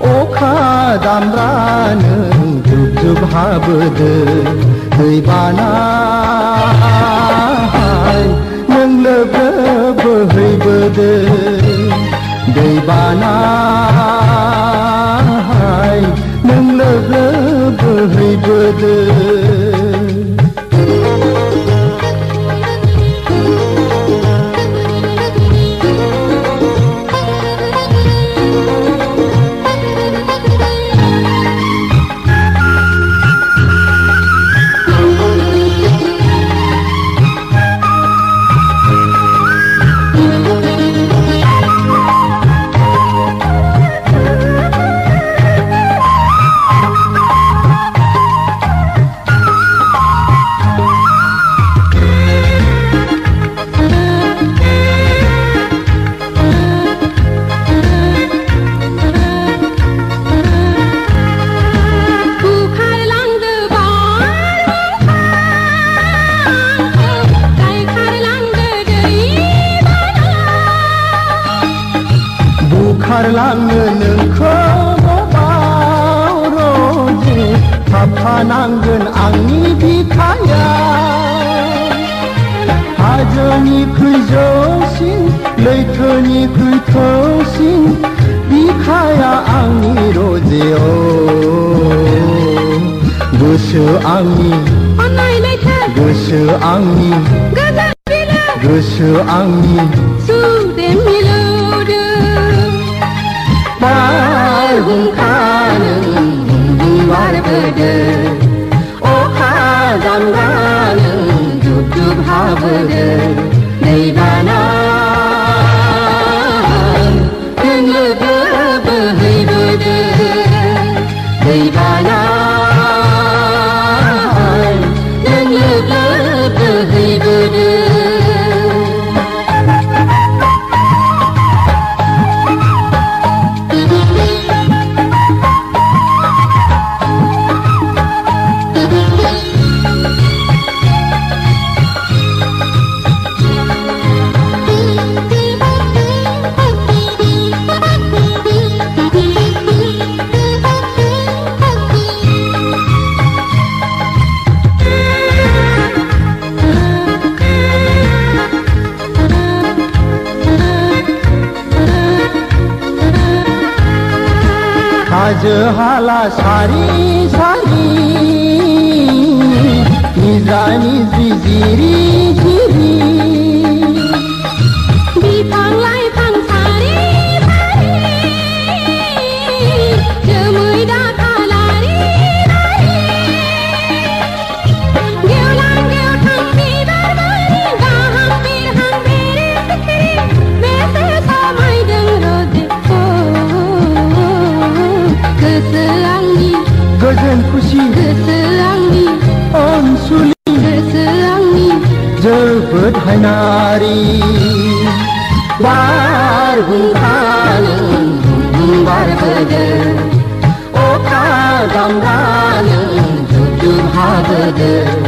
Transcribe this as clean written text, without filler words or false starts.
अखा दामब्रानो जुब जुब हाबोदो दैबाना नों लोब लोब बोहैबोदो दैबाना नों लोब लोब बोहैबोदो बुखारलाङो नोंखौ न'आव रोजे थाफानांगोन आंनि बिखाया हाजोनिख्रुइ जौसिन लैथोनिख्रुइ थौसिन बिखाया आंनि रोजे गोसो आंनि गोसो आंनि गोसो आंनि बारहुंखा नों बारबोदो अखा दामब्रा नों जुब जुब हाबोदो दैबाना नों लोब लोब बोहैबोदो दैबाना नों लोब लोब बोहैबोदो हाजो हाला सारि सारि निजा निजि जिरि जिरि बिफां लाइफां सारि सारि जोमै दाखा लारि लारि गेवलां गेवथां बिबार बारि गाहां बिरहां बेरे सिखिरि बेसे समायदों रोजे गोसो आंनि गोजोन खुसि गोसो आंनि अनसुलि गोसो आंनि जोबोद हायनारि बारहुंखा नों बारबोदो फालो